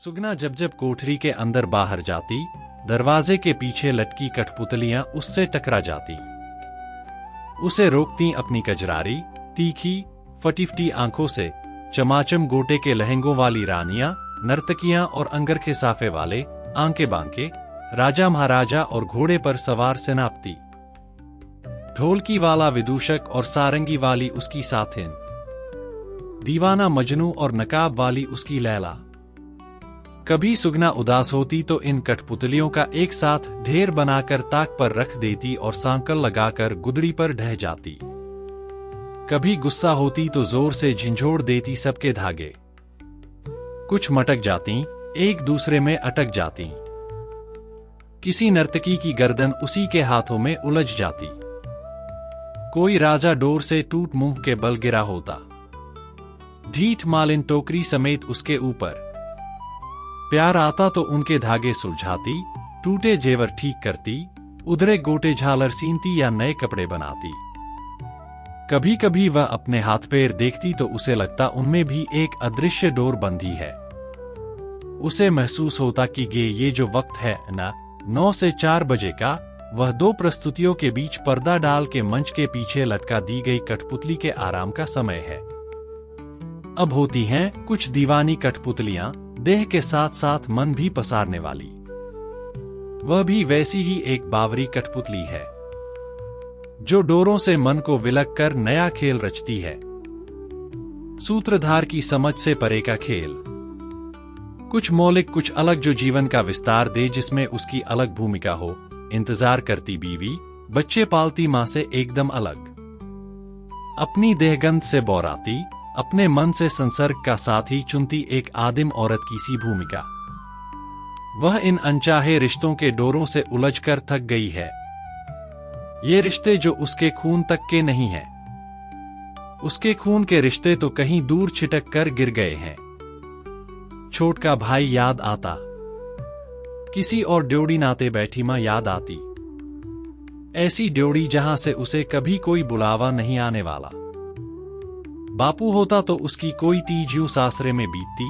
सुगना जब जब कोठरी के अंदर बाहर जाती, दरवाजे के पीछे लटकी कठपुतलियां उससे टकरा जाती। उसे रोकती अपनी कजरारी, तीखी, फटीफटी आंखों से। चमाचम गोटे के लहंगों वाली रानियां, नर्तकियां और अंगर के साफे वाले, आंके बांके, राजा महाराजा और घोड़े पर सवार सेनापति। ढोलकी वाला विदूषक और सारंगी वाली उसकी साथिन। दीवाना मजनू और नकाब वाली उसकी लैला। कभी सुगना उदास होती तो इन कठपुतलियों का एक साथ ढेर बनाकर ताक पर रख देती और सांकल लगाकर गुदड़ी पर ढह जाती। कभी गुस्सा होती तो जोर से झिंझोड़ देती सबके धागे। कुछ मटक जाती, एक दूसरे में अटक जाती। किसी नर्तकी की गर्दन उसी के हाथों में उलझ जाती। कोई राजा डोर से टूट मुंह के बल गिरा होता। ढीठ मालिन टोकरी समेत उसके ऊपर। प्यार आता तो उनके धागे सुलझाती, टूटे जेवर ठीक करती, उधरे गोटे झालर सीनती या नए कपड़े बनाती। कभी कभी वह अपने हाथ पैर देखती तो उसे लगता उनमें भी एक अदृश्य डोर बंधी है। उसे महसूस होता कि ये जो वक्त है ना, 9 से 4 बजे का, वह 2 प्रस्तुतियों के बीच पर्दा डाल के मंच के पीछे लटका दी गई कठपुतली के आराम का समय है। अब होती हैं कुछ दीवानी कठपुतलियां, देह के साथ साथ मन भी पसारने वाली। वह भी वैसी ही एक बावरी कठपुतली है, जो डोरों से मन को विलक कर नया खेल रचती है। सूत्रधार की समझ से परे का खेल। कुछ मौलिक, कुछ अलग, जो जीवन का विस्तार दे, जिसमें उसकी अलग भूमिका हो। इंतजार करती बीवी, बच्चे पालती मां से एकदम अलग। अपनी देहगंध से बौराती, अपने मन से संसर्ग का साथी चुनती एक आदिम औरत की सी भूमिका। वह इन अनचाहे रिश्तों के डोरों से उलझकर थक गई है। ये रिश्ते जो उसके खून तक के नहीं हैं। उसके खून के रिश्ते तो कहीं दूर छिटक कर गिर गए हैं। छोट का भाई याद आता। किसी और ड्योढ़ी नाते बैठी मां याद आती। ऐसी ड्योढ़ी जहां से उसे कभी कोई बुलावा नहीं आने वाला। बापू होता तो उसकी कोई तीज यूं सासरे में बीतती।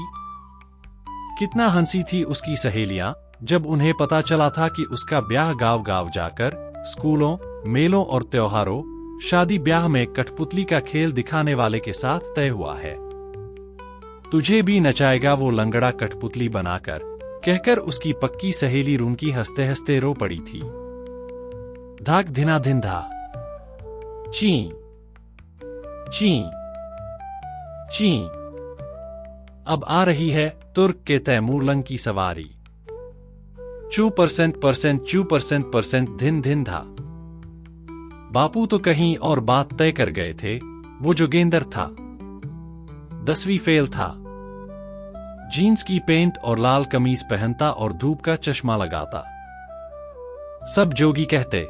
कितना हंसी थी उसकी सहेलियां जब उन्हें पता चला था कि उसका ब्याह गांव गांव जाकर, स्कूलों, मेलों और त्योहारों, शादी ब्याह में कठपुतली का खेल दिखाने वाले के साथ तय हुआ है। तुझे भी नचाएगा वो लंगड़ा कठपुतली बनाकर, कहकर उसकी पक्की सहेली रुनकी हंसते हंसते रो पड़ी थी। धाक धिना धिन धा, ची ची ची। अब आ रही है तुर्क के तैमूरलंग की सवारी। चू परसेंट चू परसेंट धिन धिन धा। बापू तो कहीं और बात तय कर गए थे। वो जोगेंद्र था, 10वीं फेल था। जीन्स की पेंट और लाल कमीज पहनता और धूप का चश्मा लगाता। सब जोगी कहते,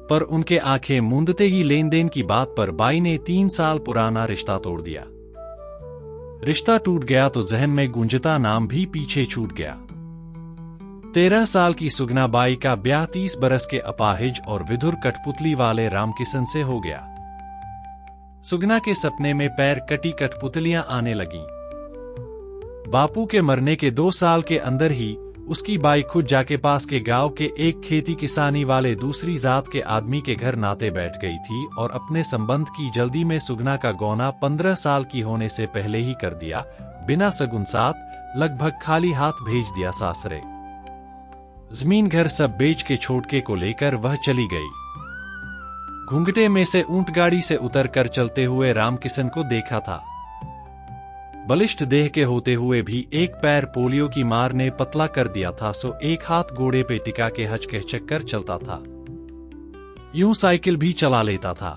पर उनके आंखें मूंदते ही लेन देन की बात पर बाई ने 3 साल पुराना रिश्ता तोड़ दिया। रिश्ता टूट गया तो जहन में गूंजता नाम भी पीछे छूट गया। 13 साल की सुगना बाई का ब्याह 30 बरस के अपाहिज और विधुर कठपुतली वाले रामकिशन से हो गया। सुगना के सपने में पैर कटी कठपुतलियां आने लगीं। बापू के मरने के 2 साल के अंदर ही उसकी बाई खुद जाके पास के गांव के एक खेती किसानी वाले दूसरी जात के आदमी के घर नाते बैठ गई थी और अपने संबंध की जल्दी में सुगना का गौना 15 साल की होने से पहले ही कर दिया। बिना सगुन साथ, लगभग खाली हाथ भेज दिया सासरे। जमीन घर सब बेच के छोटके को लेकर वह चली गई। घूंघटे में से ऊंट गाड़ी से उतर कर चलते हुए रामकिशन को देखा था। बलिष्ठ देह के होते हुए भी एक पैर पोलियो की मार ने पतला कर दिया था, सो एक हाथ घोड़े पे टिका के हचकचक कर चलता था। यूं साइकिल भी चला लेता था।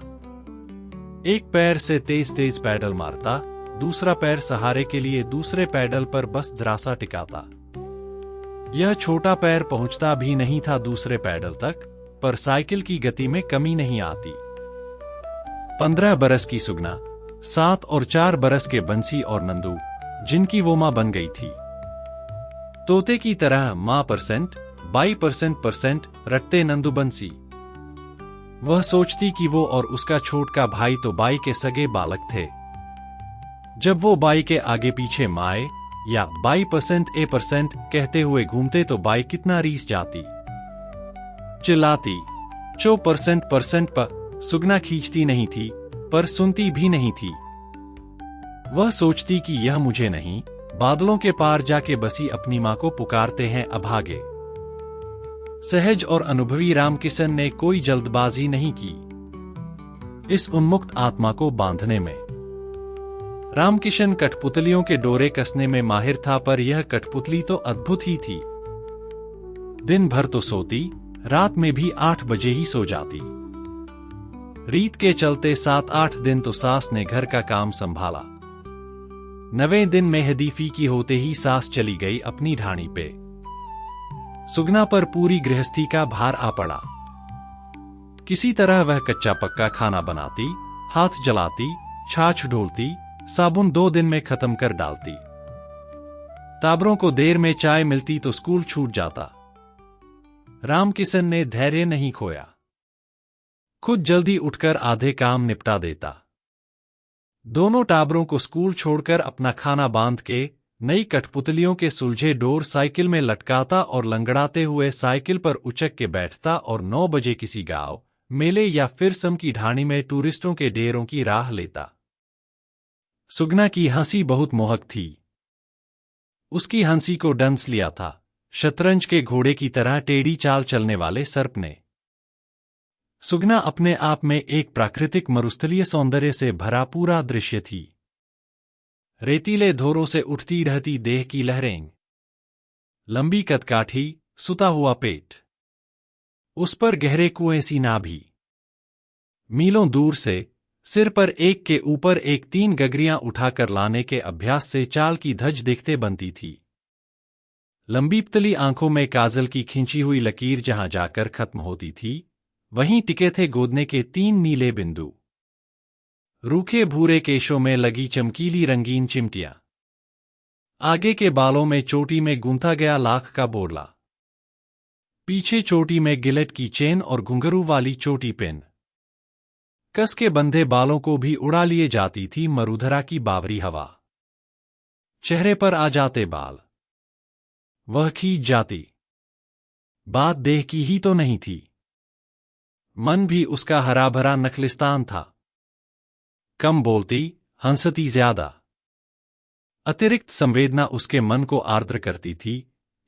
एक पैर से तेज तेज पैडल मारता, दूसरा पैर सहारे के लिए दूसरे पैडल पर बस जरा सा टिकाता। यह छोटा पैर पहुंचता भी नहीं था दूसरे पैडल तक, पर साइकिल की गति में कमी नहीं आती। 15 बरस की सुगना, 7 और 4 बरस के बंसी और नंदू, जिनकी वो मां बन गई थी। तोते की तरह मां बाई परसेंट रटते नंदू बंसी। वह सोचती कि वो और उसका छोटका भाई तो बाई के सगे बालक थे। जब वो बाई के आगे पीछे माए या बाई परसेंट ए परसेंट कहते हुए घूमते तो बाई कितना रीस जाती। चिल्लाती चो परसेंट परसेंट पर सुगना खींचती नहीं थी, पर सुनती भी नहीं थी। वह सोचती कि यह मुझे नहीं, बादलों के पार जाके बसी अपनी मां को पुकारते हैं अभागे। सहज और अनुभवी रामकिशन ने कोई जल्दबाजी नहीं की इस उन्मुक्त आत्मा को बांधने में। रामकिशन कठपुतलियों के डोरे कसने में माहिर था, पर यह कठपुतली तो अद्भुत ही थी। दिन भर तो सोती, रात में भी 8 बजे ही सो जाती। रीत के चलते 7-8 दिन तो सास ने घर का काम संभाला। 9वें दिन मेहदी फीकी होते ही सास चली गई अपनी ढाणी पे। सुगना पर पूरी गृहस्थी का भार आ पड़ा। किसी तरह वह कच्चा पक्का खाना बनाती, हाथ जलाती, छाछ ढोलती, साबुन 2 दिन में खत्म कर डालती। टाबरों को देर में चाय मिलती तो स्कूल छूट जाता। रामकिशन ने धैर्य नहीं खोया, खुद जल्दी उठकर आधे काम निपटा देता। दोनों टाबरों को स्कूल छोड़कर अपना खाना बांध के नई कठपुतलियों के सुलझे डोर साइकिल में लटकाता और लंगड़ाते हुए साइकिल पर उचक के बैठता और 9 बजे किसी गांव, मेले या फिर सम की ढाणी में टूरिस्टों के डेरों की राह लेता। सुगना की हंसी बहुत मोहक थी। उसकी हंसी को डंस लिया था शतरंज के घोड़े की तरह टेढ़ी चाल चलने वाले सर्प ने। सुगना अपने आप में एक प्राकृतिक मरुस्थलीय सौंदर्य से भरा पूरा दृश्य थी। रेतीले धोरों से उठती ढहती देह की लहरें, लंबी कदकाठी, सुता हुआ पेट, उस पर गहरे कुएं सी नाभि, मीलों दूर से सिर पर एक के ऊपर एक 3 गगरियां उठाकर लाने के अभ्यास से चाल की धज देखते बनती थी। लंबी पतली आंखों में काजल की खिंची हुई लकीर जहां जाकर खत्म होती थी, वहीं टिके थे गोदने के 3 नीले बिंदु। रूखे भूरे केशों में लगी चमकीली रंगीन चिमटियां, आगे के बालों में चोटी में गूंथा गया लाख का बोरला, पीछे चोटी में गिलेट की चेन और घुंघरू वाली चोटी पिन। कस के बंधे बालों को भी उड़ा लिए जाती थी मरुधरा की बावरी हवा। चेहरे पर आ जाते बाल, वह खींच जाती। बात देह की ही तो नहीं थी, मन भी उसका हरा भरा नखलिस्तान था। कम बोलती, हंसती ज्यादा। अतिरिक्त संवेदना उसके मन को आर्द्र करती थी,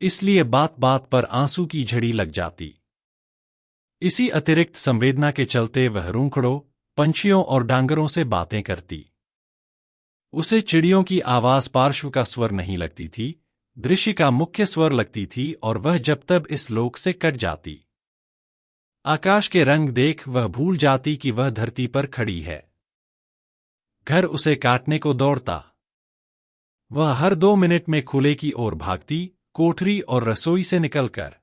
इसलिए बात बात पर आंसू की झड़ी लग जाती। इसी अतिरिक्त संवेदना के चलते वह रूंखड़ों, पंछियों और डांगरों से बातें करती। उसे चिड़ियों की आवाज पार्श्व का स्वर नहीं लगती थी, दृश्य का मुख्य स्वर लगती थी, और वह जब तब इस लोक से कट जाती। आकाश के रंग देख वह भूल जाती कि वह धरती पर खड़ी है। घर उसे काटने को दौड़ता। वह हर 2 मिनट में खुले की ओर भागती, कोठरी और रसोई से निकलकर।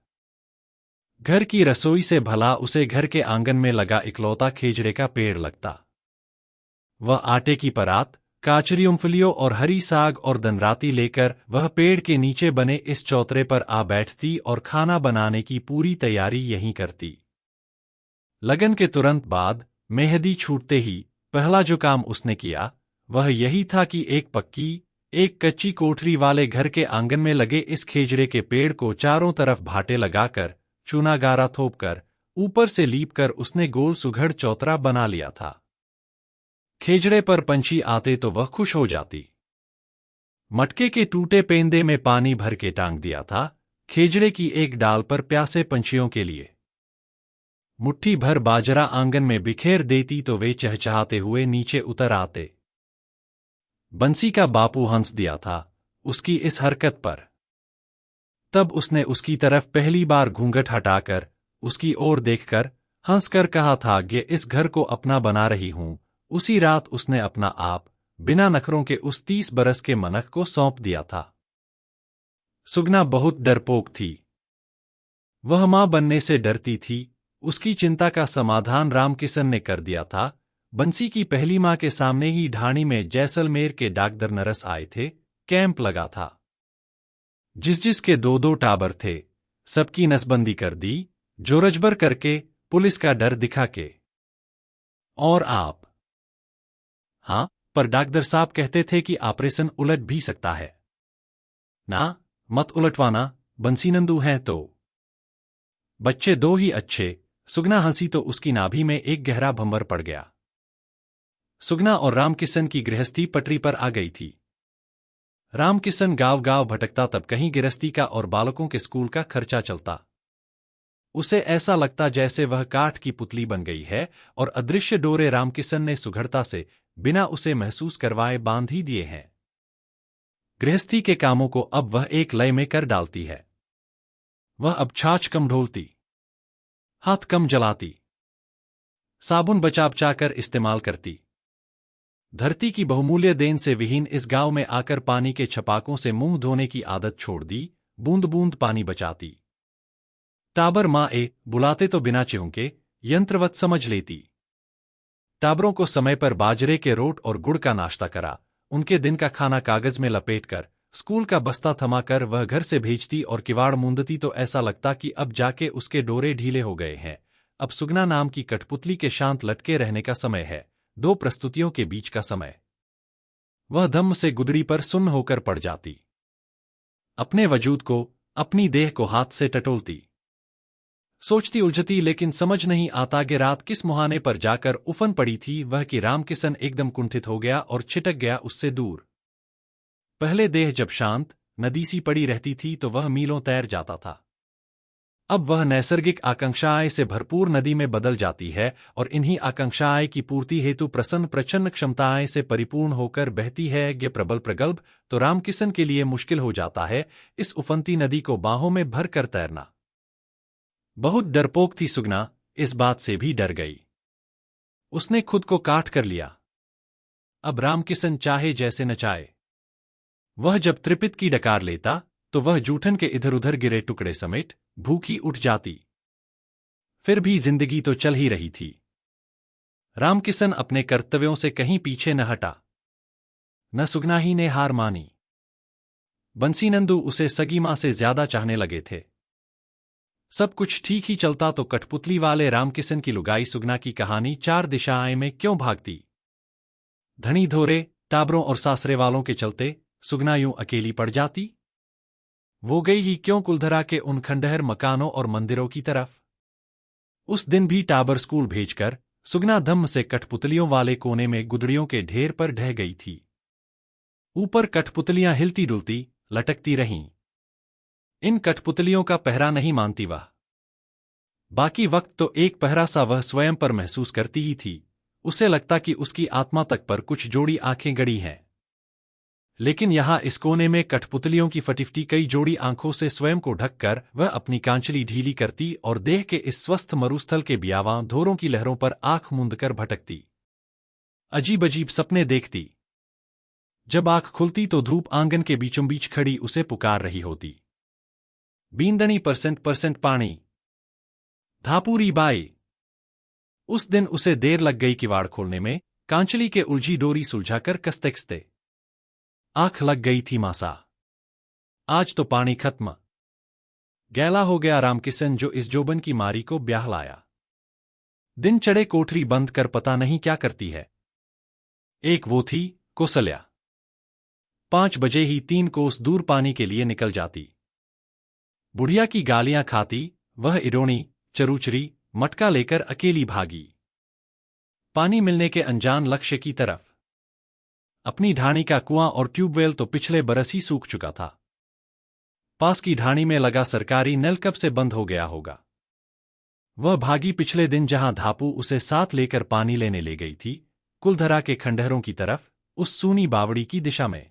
घर की रसोई से भला उसे घर के आंगन में लगा इकलौता खेजड़े का पेड़ लगता। वह आटे की परात, काचरी मूंगफलियों और हरी साग और दनराती लेकर वह पेड़ के नीचे बने इस चौतरे पर आ बैठती और खाना बनाने की पूरी तैयारी यहीं करती। लगन के तुरंत बाद मेहदी छूटते ही पहला जो काम उसने किया वह यही था कि एक पक्की, एक कच्ची कोठरी वाले घर के आंगन में लगे इस खेजड़े के पेड़ को चारों तरफ भाटे लगाकर, चूना गारा थोपकर, ऊपर से लीपकर उसने गोल सुघड़ चौतरा बना लिया था। खेजड़े पर पंछी आते तो वह खुश हो जाती। मटके के टूटे पेंदे में पानी भर के टांग दिया था खेजड़े की एक डाल पर प्यासे पंछियों के लिए। मुट्ठी भर बाजरा आंगन में बिखेर देती तो वे चहचहाते हुए नीचे उतर आते। बंसी का बापू हंस दिया था उसकी इस हरकत पर। तब उसने उसकी तरफ पहली बार घूंघट हटाकर उसकी ओर देखकर हंसकर कहा था कि इस घर को अपना बना रही हूं। उसी रात उसने अपना आप बिना नखरों के उस 30 बरस के मनख को सौंप दिया था। सुगना बहुत डरपोक थी। वह मां बनने से डरती थी। उसकी चिंता का समाधान रामकिशन ने कर दिया था। बंसी की पहली मां के सामने ही ढाणी में जैसलमेर के डाकदर नरस आए थे। कैंप लगा था। जिस के 2-2 टाबर थे, सबकी नसबंदी कर दी, जोरजबर करके, पुलिस का डर दिखा के। और आप? हाँ, पर डाकदर साहब कहते थे कि ऑपरेशन उलट भी सकता है। ना, मत उलटवाना, बंसीनंदू हैं तो। बच्चे दो ही अच्छे। सुगना हंसी तो उसकी नाभि में एक गहरा भंवर पड़ गया। सुगना और रामकिशन की गृहस्थी पटरी पर आ गई थी। रामकिशन गांव गांव भटकता, तब कहीं गृहस्थी का और बालकों के स्कूल का खर्चा चलता। उसे ऐसा लगता जैसे वह काठ की पुतली बन गई है और अदृश्य डोरे रामकिशन ने सुघड़ता से, बिना उसे महसूस करवाए, बांध ही दिए हैं। गृहस्थी के कामों को अब वह एक लय में कर डालती है। वह अब छाछ कम ढोलती, हाथ कम जलाती, साबुन बचा बचा कर इस्तेमाल करती। धरती की बहुमूल्य देन से विहीन इस गांव में आकर पानी के छपाकों से मुंह धोने की आदत छोड़ दी, बूंद बूंद पानी बचाती। टाबर माँ बुलाते तो बिना चिहुके, यंत्रवत समझ लेती। टाबरों को समय पर बाजरे के रोट और गुड़ का नाश्ता करा, उनके दिन का खाना कागज में लपेटकर, स्कूल का बस्ता थमाकर वह घर से भेजती और किवाड़ मूंदती तो ऐसा लगता कि अब जाके उसके डोरे ढीले हो गए हैं। अब सुगना नाम की कठपुतली के शांत लटके रहने का समय है, दो प्रस्तुतियों के बीच का समय। वह धम्म से गुदड़ी पर सुन्न होकर पड़ जाती, अपने वजूद को, अपनी देह को हाथ से टटोलती। सोचती उलझती, लेकिन समझ नहीं आता कि रात किस मुहाने पर जाकर उफन पड़ी थी वह कि रामकिशन एकदम कुंठित हो गया और छिटक गया उससे दूर। पहले देह जब शांत, नदी सी पड़ी रहती थी तो वह मीलों तैर जाता था। अब वह नैसर्गिक आकांक्षाएं से भरपूर नदी में बदल जाती है और इन्हीं आकांक्षाएं की पूर्ति हेतु प्रसन्न प्रचन्न क्षमताएं से परिपूर्ण होकर बहती है। ये प्रबल प्रगल्भ तो रामकिशन के लिए मुश्किल हो जाता है, इस उफनती नदी को बाहों में भर कर तैरना। बहुत डरपोक थी सुगना, इस बात से भी डर गई। उसने खुद को काट कर लिया। अब रामकिशन चाहे जैसे नचाए। वह जब त्रिपित की डकार लेता तो वह जूठन के इधर उधर गिरे टुकड़े समेट भूखी उठ जाती। फिर भी जिंदगी तो चल ही रही थी। रामकिशन अपने कर्तव्यों से कहीं पीछे न हटा। न सुगना ही ने हार मानी। बंसीनंदू उसे सगी मां से ज्यादा चाहने लगे थे। सब कुछ ठीक ही चलता तो कठपुतली वाले रामकिशन की लुगाई सुगना की कहानी चार दिशाएं में क्यों भागती। धनी धोरे, टाबरों और सासरे वालों के चलते सुगना यूं अकेली पड़ जाती। वो गई ही क्यों कुलधरा के उन खंडहर मकानों और मंदिरों की तरफ। उस दिन भी टाबर स्कूल भेजकर सुगना धम्म से कठपुतलियों वाले कोने में गुदड़ियों के ढेर पर ढह गई थी। ऊपर कठपुतलियां हिलती डुलती, लटकती रहीं। इन कठपुतलियों का पहरा नहीं मानती वह। बाकी वक्त तो एक पहरा सा वह स्वयं पर महसूस करती ही थी। उसे लगता कि उसकी आत्मा तक पर कुछ जोड़ी आंखें गड़ी हैं। लेकिन यहां इस कोने में कठपुतलियों की फटिफटी कई जोड़ी आंखों से स्वयं को ढककर वह अपनी कांचली ढीली करती और देह के इस स्वस्थ मरुस्थल के बियावां धोरों की लहरों पर आंख मूंदकर भटकती। अजीब अजीब सपने देखती। जब आंख खुलती तो धूप आंगन के बीचों बीच खड़ी उसे पुकार रही होती। बींदनी % पानी, धापूरी बाई। उस दिन उसे देर लग गई किवाड़ खोलने में, कांचली के उलझी डोरी सुलझाकर कसते कसते। आंख लग गई थी मासा। आज तो पानी खत्म। गैला हो गया रामकिशन जो इस जोबन की मारी को ब्याह लाया। दिन चढ़े कोठरी बंद कर पता नहीं क्या करती है। एक वो थी कौसल्या। 5 बजे ही 3 कोस दूर पानी के लिए निकल जाती। बुढ़िया की गालियां खाती वह इरोनी, चरूचरी, मटका लेकर अकेली भागी पानी मिलने के अनजान लक्ष्य की तरफ। अपनी ढाणी का कुआं और ट्यूबवेल तो पिछले बरस ही सूख चुका था। पास की ढाणी में लगा सरकारी नल कब से बंद हो गया होगा। वह भागी पिछले दिन जहां धापू उसे साथ लेकर पानी लेने ले गई थी, कुलधरा के खंडहरों की तरफ, उस सूनी बावड़ी की दिशा में।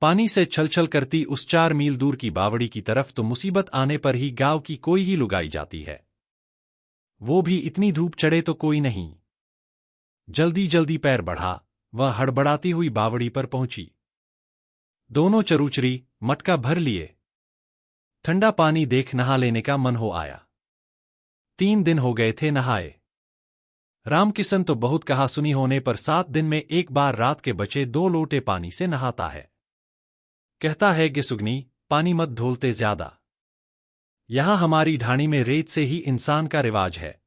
पानी से छलछल करती उस 4 मील दूर की बावड़ी की तरफ तो मुसीबत आने पर ही गांव की कोई ही लुगाई जाती है। वो भी इतनी धूप चढ़े तो कोई नहीं। जल्दी जल्दी पैर बढ़ा, वह हड़बड़ाती हुई बावड़ी पर पहुंची। दोनों चरूचरी, मटका भर लिए। ठंडा पानी देख नहा लेने का मन हो आया। 3 दिन हो गए थे नहाए। रामकिशन तो बहुत कहा सुनी होने पर 7 दिन में एक बार रात के बचे 2 लोटे पानी से नहाता है। कहता है कि सुगनी, पानी मत ढोलते ज्यादा। यहां हमारी ढाणी में रेत से ही इंसान का रिवाज है।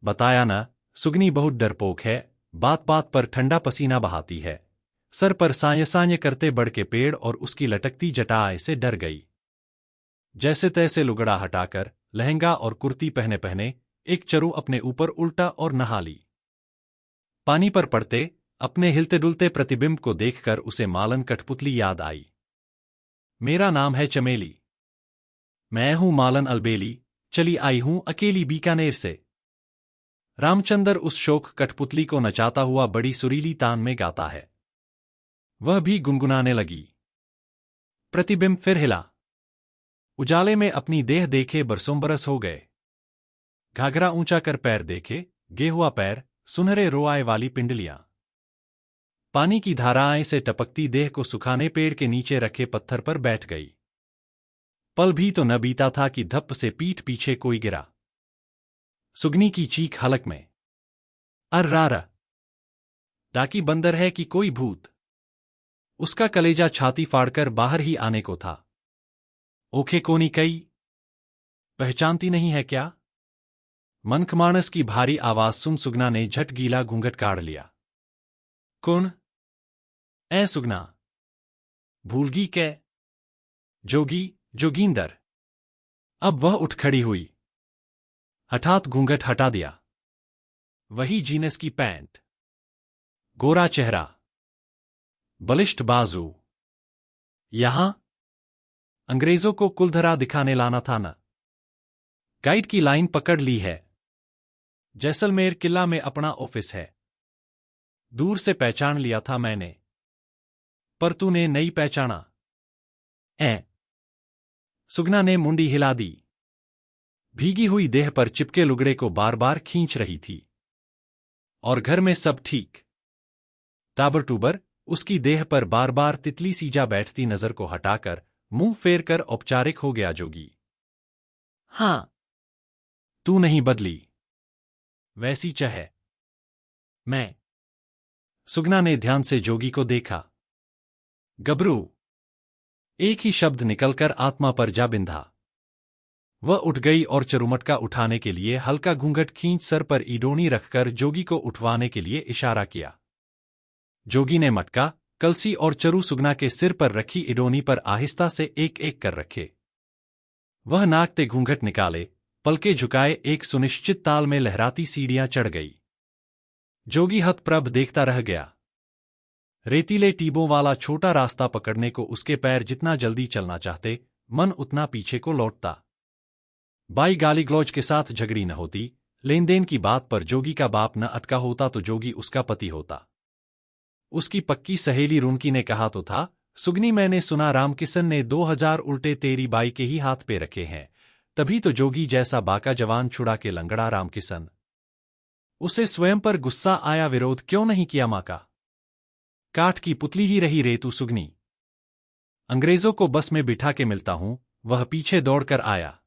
बताया ना, सुगनी बहुत डरपोक है, बात बात पर ठंडा पसीना बहाती है। सर पर साय साय करते बढ़ के पेड़ और उसकी लटकती जटाएं से डर गई। जैसे तैसे लुगड़ा हटाकर लहंगा और कुर्ती पहने पहने एक चरु अपने ऊपर उल्टा और नहा ली। पानी पर पड़ते अपने हिलते डुलते प्रतिबिंब को देखकर उसे मालन कठपुतली याद आई। मेरा नाम है चमेली। मैं हूं मालन अलबेली, चली आई हूं अकेली बीकानेर से। रामचंद्र उस शोक कठपुतली को नचाता हुआ बड़ी सुरीली तान में गाता है। वह भी गुनगुनाने लगी। प्रतिबिंब फिर हिला। उजाले में अपनी देह देखे बरसों बरस हो गए। घाघरा ऊंचा कर पैर देखे, गेहुआ पैर, सुनहरे रोआए वाली पिंडलियां। पानी की धाराएं से टपकती देह को सुखाने पेड़ के नीचे रखे पत्थर पर बैठ गई। पल भी तो न बीता था कि धप्प से पीठ पीछे कोई गिरा। सुगनी की चीख हलक में। अर्रारा! डाकी बंदर है कि कोई भूत? उसका कलेजा छाती फाड़कर बाहर ही आने को था। ओखे कोनी कई? पहचानती नहीं है क्या? मनखमानस की भारी आवाज सुन सुगना ने झट गीला घूंघट काढ़ लिया। कौन? ऐ सुगना! भूलगी कै? जोगी, जोगिंदर! अब वह उठ खड़ी हुई। हठात घूंघट हटा दिया। वही जीनस की पैंट, गोरा चेहरा, बलिष्ठ बाजू। यहां अंग्रेजों को कुलधरा दिखाने लाना था न? गाइड की लाइन पकड़ ली है। जैसलमेर किला में अपना ऑफिस है। दूर से पहचान लिया था मैंने, पर तूने नहीं पहचाना। सुगना ने मुंडी हिला दी। भीगी हुई देह पर चिपके लुगड़े को बार बार खींच रही थी। और घर में सब ठीक? टाबर टूबर उसकी देह पर बार बार तितली सी जा बैठती नजर को हटाकर मुंह फेर कर औपचारिक हो गया जोगी। हां, तू नहीं बदली, वैसी चाहे। मैं। सुगना ने ध्यान से जोगी को देखा। गबरू! एक ही शब्द निकलकर आत्मा पर जा बिंधा। वह उठ गई और चरुमटका उठाने के लिए हल्का घूंघट खींच सर पर इडोनी रखकर जोगी को उठवाने के लिए इशारा किया। जोगी ने मटका, कलसी और चरु सुगना के सिर पर रखी इडोनी पर आहिस्ता से एक एक कर रखे। वह नाक ते घूंघट निकाले, पलके झुकाए एक सुनिश्चित ताल में लहराती सीढ़ियां चढ़ गई। जोगी हतप्रभ देखता रह गया। रेतीले टीबों वाला छोटा रास्ता पकड़ने को उसके पैर जितना जल्दी चलना चाहते, मन उतना पीछे को लौटता। बाई गाली गलौज के साथ झगड़ी न होती, लेन देन की बात पर जोगी का बाप न अटका होता तो जोगी उसका पति होता। उसकी पक्की सहेली रुनकी ने कहा तो था, सुगनी मैंने सुना रामकिशन ने 2000 उल्टे तेरी बाई के ही हाथ पे रखे हैं। तभी तो जोगी जैसा बाका जवान छुड़ा के लंगड़ा रामकिशन। उसे स्वयं पर गुस्सा आया, विरोध क्यों नहीं किया मां का? काठ की पुतली ही रही रे तू सुगनी। अंग्रेजों को बस में बिठा के मिलता हूं, वह पीछे दौड़कर आया।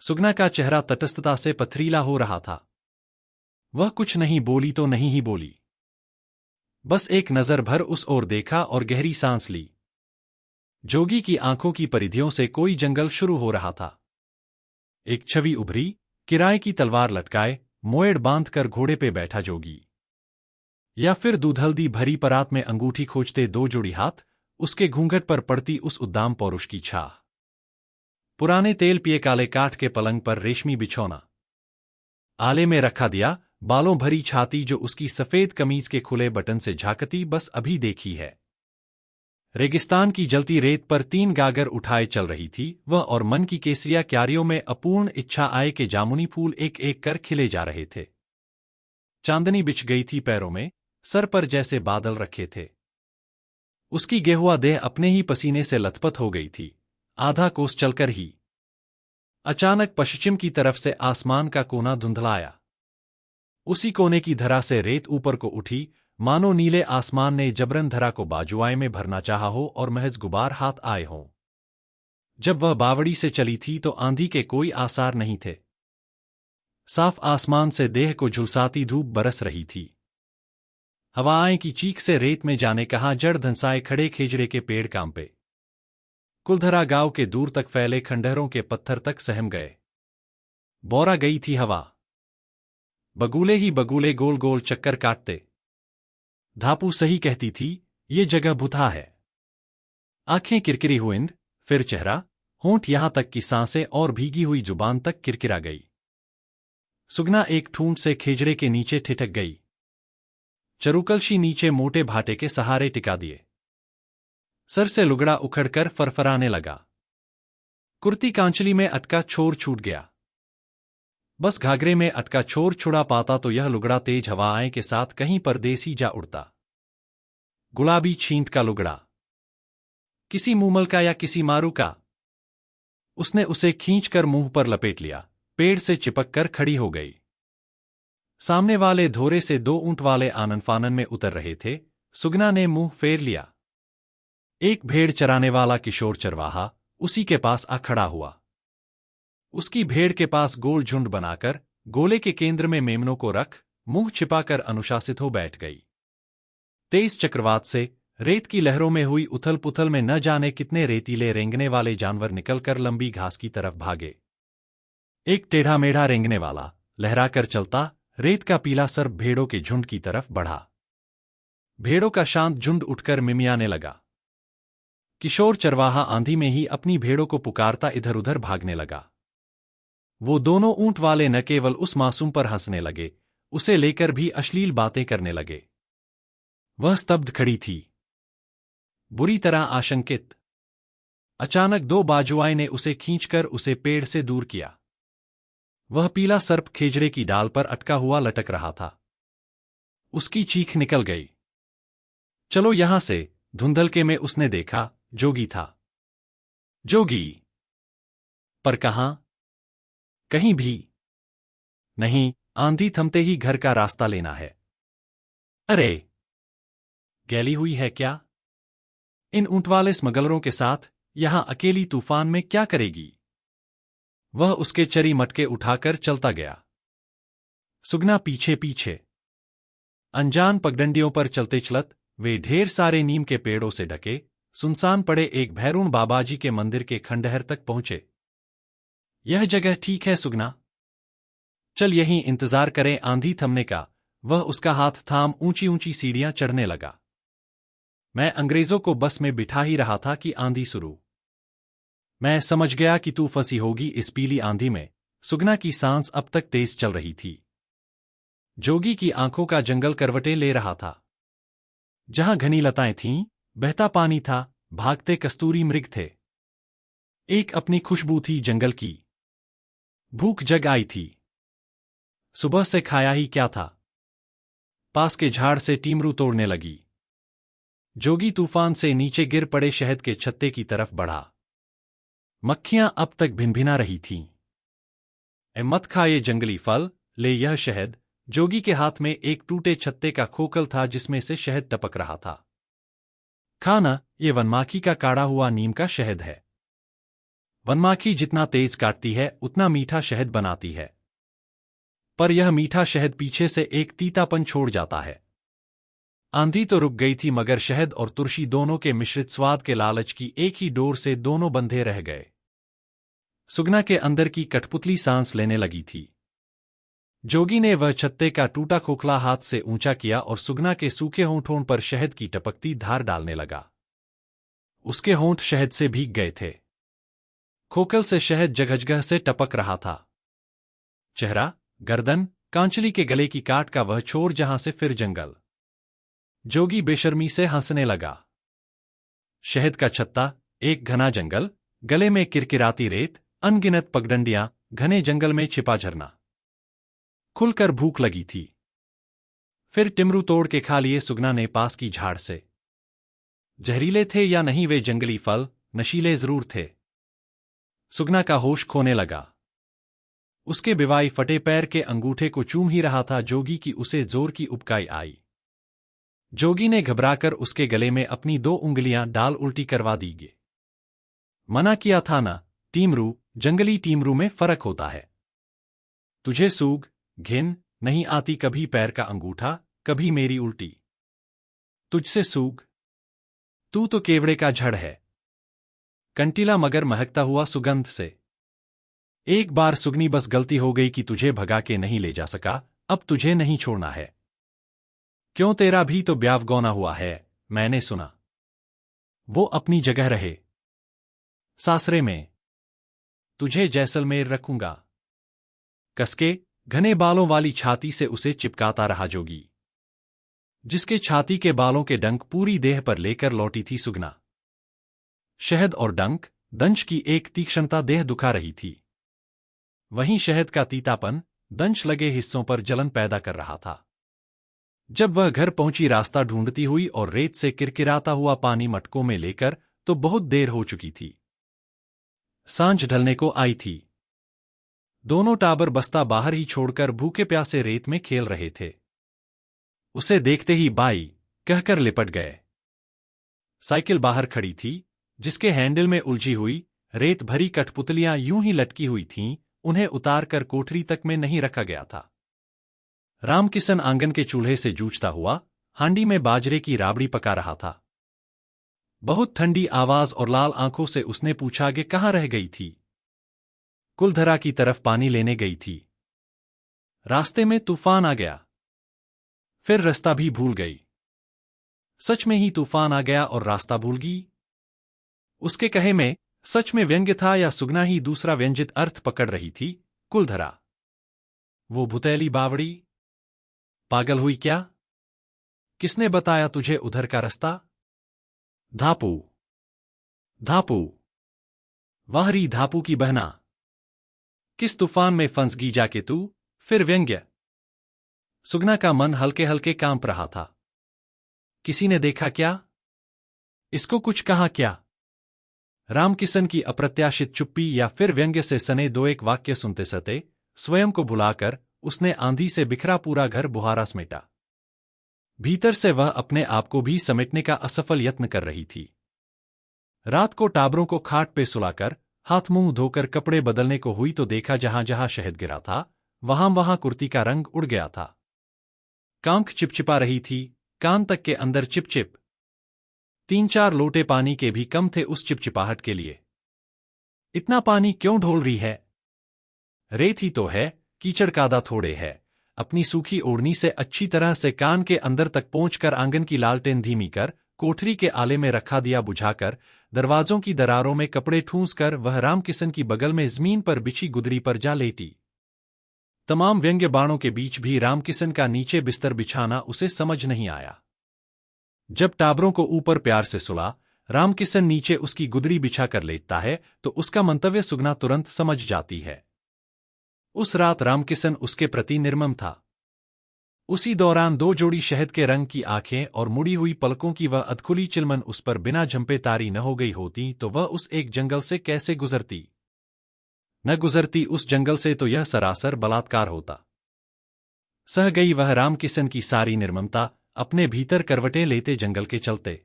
सुगना का चेहरा तटस्थता से पथरीला हो रहा था। वह कुछ नहीं बोली तो नहीं ही बोली। बस एक नजर भर उस ओर देखा और गहरी सांस ली। जोगी की आंखों की परिधियों से कोई जंगल शुरू हो रहा था। एक छवि उभरी, किराए की तलवार लटकाए, मोएड़ बांधकर घोड़े पे बैठा जोगी। या फिर दूध हल्दी भरी परात में अंगूठी खोजते दो जोड़ी हाथ, उसके घूंघट पर पड़ती उस उद्दाम पौरुष की छाह। पुराने तेल पिए काले काठ के पलंग पर रेशमी बिछौना आले में रखा दिया, बालों भरी छाती जो उसकी सफेद कमीज के खुले बटन से झांकती बस अभी देखी है। रेगिस्तान की जलती रेत पर 3 गागर उठाए चल रही थी वह, और मन की केसरिया क्यारियों में अपूर्ण इच्छा आए के जामुनी फूल एक एक कर खिले जा रहे थे। चांदनी बिछ गई थी पैरों में, सर पर जैसे बादल रखे थे। उसकी गेहुआ देह अपने ही पसीने से लथपथ हो गई थी, आधा कोस चलकर ही। अचानक पश्चिम की तरफ से आसमान का कोना धुंधलाया। उसी कोने की धरा से रेत ऊपर को उठी, मानो नीले आसमान ने जबरन धरा को बाजुआए में भरना चाहा हो और महज गुबार हाथ आए हों। जब वह बावड़ी से चली थी तो आंधी के कोई आसार नहीं थे। साफ आसमान से देह को झुलसाती धूप बरस रही थी। हवाएं की चीख से रेत में जाने कहाँ जड़ धंसाए खड़े खेजड़े के पेड़ कांपे। कुलधरा गांव के दूर तक फैले खंडहरों के पत्थर तक सहम गए। बौरा गई थी हवा। बगुले ही बगुले गोल गोल चक्कर काटते। धापू सही कहती थी, ये जगह भुतहा है। आंखें किरकिरी हुईं, फिर चेहरा, होंठ यहां तक कि सांसें और भीगी हुई जुबान तक किरकिरा गई। सुगना एक ठूंठ से खेजड़े के नीचे ठिठक गई। चरुकलशी नीचे मोटे भाटे के सहारे टिका दिए। सर से लुगड़ा उखड़कर फरफराने लगा। कुर्ती कांचली में अटका छोर छूट गया। बस घाघरे में अटका छोर छुड़ा पाता तो यह लुगड़ा तेज हवाएं के साथ कहीं परदेस ही जा उड़ता। गुलाबी छींट का लुगड़ा, किसी मूमल का या किसी मारू का। उसने उसे खींचकर मुंह पर लपेट लिया, पेड़ से चिपक कर खड़ी हो गई। सामने वाले धोरे से 2 ऊंट वाले आनन फानन में उतर रहे थे। सुगना ने मुंह फेर लिया। एक भेड़ चराने वाला किशोर चरवाहा उसी के पास आ खड़ा हुआ। उसकी भेड़ के पास गोल झुंड बनाकर गोले के केंद्र में मेमनों को रख मुंह छिपाकर अनुशासित हो बैठ गई। तेज चक्रवात से रेत की लहरों में हुई उथल पुथल में न जाने कितने रेतीले रेंगने वाले जानवर निकलकर लंबी घास की तरफ भागे। एक टेढ़ा मेढ़ा रेंगने वाला लहराकर चलता रेत का पीला सर्प भेड़ों के झुंड की तरफ बढ़ा। भेड़ों का शांत झुंड उठकर मिमियाने लगा। किशोर चरवाहा आंधी में ही अपनी भेड़ों को पुकारता इधर उधर भागने लगा। वो दोनों ऊंट वाले न केवल उस मासूम पर हंसने लगे, उसे लेकर भी अश्लील बातें करने लगे। वह स्तब्ध खड़ी थी, बुरी तरह आशंकित। अचानक 2 बाजुआई ने उसे खींचकर उसे पेड़ से दूर किया। वह पीला सर्प खेजड़े की डाल पर अटका हुआ लटक रहा था। उसकी चीख निकल गई। चलो यहां से, धुंधलके में उसने देखा, जोगी था। जोगी? पर कहां? कहीं भी नहीं, आंधी थमते ही घर का रास्ता लेना है। अरे, गैली हुई है क्या? इन ऊंटवाले स्मगलरों के साथ यहां अकेली तूफान में क्या करेगी? वह उसके चरी मटके उठाकर चलता गया। सुगना पीछे पीछे। अनजान पगडंडियों पर चलते चलत वे ढेर सारे नीम के पेड़ों से ढके सुनसान पड़े एक भैरून बाबाजी के मंदिर के खंडहर तक पहुंचे। यह जगह ठीक है सुगना, चल यहीं इंतजार करें आंधी थमने का। वह उसका हाथ थाम ऊंची ऊंची सीढ़ियां चढ़ने लगा। मैं अंग्रेजों को बस में बिठा ही रहा था कि आंधी शुरू। मैं समझ गया कि तू फंसी होगी इस पीली आंधी में। सुगना की सांस अब तक तेज चल रही थी। जोगी की आंखों का जंगल करवटें ले रहा था। जहां घनी लताएं थीं, बहता पानी था, भागते कस्तूरी मृग थे। एक अपनी खुशबू थी जंगल की। भूख जग आई थी। सुबह से खाया ही क्या था। पास के झाड़ से टीमरू तोड़ने लगी। जोगी तूफान से नीचे गिर पड़े शहद के छत्ते की तरफ बढ़ा। मक्खियां अब तक भिनभिना रही थीं। ए मत खा ये जंगली फल, ले यह शहद। जोगी के हाथ में एक टूटे छत्ते का खोखल था जिसमें से शहद टपक रहा था। खाना, ये वनमाखी का काढ़ा हुआ नीम का शहद है। वनमाखी जितना तेज काटती है उतना मीठा शहद बनाती है, पर यह मीठा शहद पीछे से एक तीतापन छोड़ जाता है। आंधी तो रुक गई थी मगर शहद और तुरशी दोनों के मिश्रित स्वाद के लालच की एक ही डोर से दोनों बंधे रह गए। सुगना के अंदर की कठपुतली सांस लेने लगी थी। जोगी ने वह छत्ते का टूटा खोखला हाथ से ऊंचा किया और सुगना के सूखे होंठों पर शहद की टपकती धार डालने लगा। उसके होंठ शहद से भीग गए थे। खोखल से शहद जगह से टपक रहा था। चेहरा, गर्दन, कांचली के गले की काट का वह छोर जहां से फिर जंगल। जोगी बेशर्मी से हंसने लगा। शहद का छत्ता, एक घना जंगल, गले में किरकिराती रेत, अनगिनत पगडंडियां, घने जंगल में छिपा झरना। खुलकर भूख लगी थी। फिर टिमरू तोड़ के खा लिए सुगना ने पास की झाड़ से। जहरीले थे या नहीं वे जंगली फल, नशीले जरूर थे। सुगना का होश खोने लगा। उसके बिवाई फटे पैर के अंगूठे को चूम ही रहा था जोगी की उसे जोर की उबकाई आई। जोगी ने घबराकर उसके गले में अपनी 2 उंगलियां डाल उल्टी करवा दी। मना किया था ना, टीमरू, जंगली टीमरू में फर्क होता है। तुझे सूग, घिन नहीं आती कभी पैर का अंगूठा, कभी मेरी उल्टी। तुझसे सूग, तू तो केवड़े का झड़ है। कंटीला मगर महकता हुआ सुगंध से। एक बार सुगनी बस गलती हो गई कि तुझे भगा के नहीं ले जा सका, अब तुझे नहीं छोड़ना है। क्यों, तेरा भी तो ब्याह गौना हुआ है, मैंने सुना। वो अपनी जगह रहे। सासरे में तुझे जैसलमेर रखूंगा। कसके घने बालों वाली छाती से उसे चिपकाता रहा जोगी, जिसके छाती के बालों के डंक पूरी देह पर लेकर लौटी थी सुगना। शहद और डंक दंश की एक तीक्ष्णता देह दुखा रही थी। वहीं शहद का तीतापन दंश लगे हिस्सों पर जलन पैदा कर रहा था। जब वह घर पहुंची रास्ता ढूंढती हुई और रेत से किरकिराता हुआ पानी मटकों में लेकर, तो बहुत देर हो चुकी थी। सांझ ढलने को आई थी। दोनों टाबर बस्ता बाहर ही छोड़कर भूखे प्यासे रेत में खेल रहे थे। उसे देखते ही बाई कहकर लिपट गए। साइकिल बाहर खड़ी थी, जिसके हैंडल में उलझी हुई रेत भरी कठपुतलियां यूं ही लटकी हुई थीं, उन्हें उतारकर कोठरी तक में नहीं रखा गया था। रामकिशन आंगन के चूल्हे से जूझता हुआ हांडी में बाजरे की राबड़ी पका रहा था। बहुत ठंडी आवाज और लाल आंखों से उसने पूछा कि कहाँ रह गई थी। कुलधरा की तरफ पानी लेने गई थी। रास्ते में तूफान आ गया। फिर रास्ता भी भूल गई। सच में ही तूफान आ गया और रास्ता भूल गई। उसके कहे में सच में व्यंग्य था या सुगना ही दूसरा व्यंजित अर्थ पकड़ रही थी। कुलधरा, वो भुतैली बावड़ी, पागल हुई क्या? किसने बताया तुझे उधर का रास्ता? धापू, धापू, वाहरी धापू की बहना, किस तूफान में फंस गई जाके तू? फिर व्यंग्य। सुगना का मन हल्के हल्के कांप रहा था। किसी ने देखा क्या? इसको कुछ कहा क्या? रामकिशन की अप्रत्याशित चुप्पी या फिर व्यंग्य से सने दो एक वाक्य सुनते सते स्वयं को भुलाकर उसने आंधी से बिखरा पूरा घर बुहारा समेटा। भीतर से वह अपने आप को भी समेटने का असफल यत्न कर रही थी। रात को टाबरों को खाट पे सुलाकर हाथ मुंह धोकर कपड़े बदलने को हुई तो देखा जहां जहां शहद गिरा था वहां वहां कुर्ती का रंग उड़ गया था। कांख चिपचिपा रही थी, कान तक के अंदर चिपचिप। 3-4 लोटे पानी के भी कम थे उस चिपचिपाहट के लिए। इतना पानी क्यों ढोल रही है? रेत ही तो है, कीचड़ कादा थोड़े है। अपनी सूखी ओढ़नी से अच्छी तरह से कान के अंदर तक पहुंचकर आंगन की लालटेन धीमी कर कोठरी के आले में रखा दिया बुझाकर दरवाजों की दरारों में कपड़े ठूंस कर वह रामकिशन की बगल में जमीन पर बिछी गुदरी पर जा लेटी। तमाम व्यंग्य बाणों के बीच भी रामकिशन का नीचे बिस्तर बिछाना उसे समझ नहीं आया। जब टाबरों को ऊपर प्यार से सुला रामकिशन नीचे उसकी गुदरी बिछा कर लेटता है तो उसका मंतव्य सुगना तुरंत समझ जाती है। उस रात रामकिशन उसके प्रति निर्मम था। उसी दौरान 2 जोड़ी शहद के रंग की आंखें और मुड़ी हुई पलकों की वह अधखुली चिलमन उस पर बिना झंपे तारी न हो गई होती तो वह उस एक जंगल से कैसे गुजरती? न गुजरती उस जंगल से तो यह सरासर बलात्कार होता। सह गई वह रामकिशन की सारी निर्ममता अपने भीतर करवटें लेते जंगल के चलते।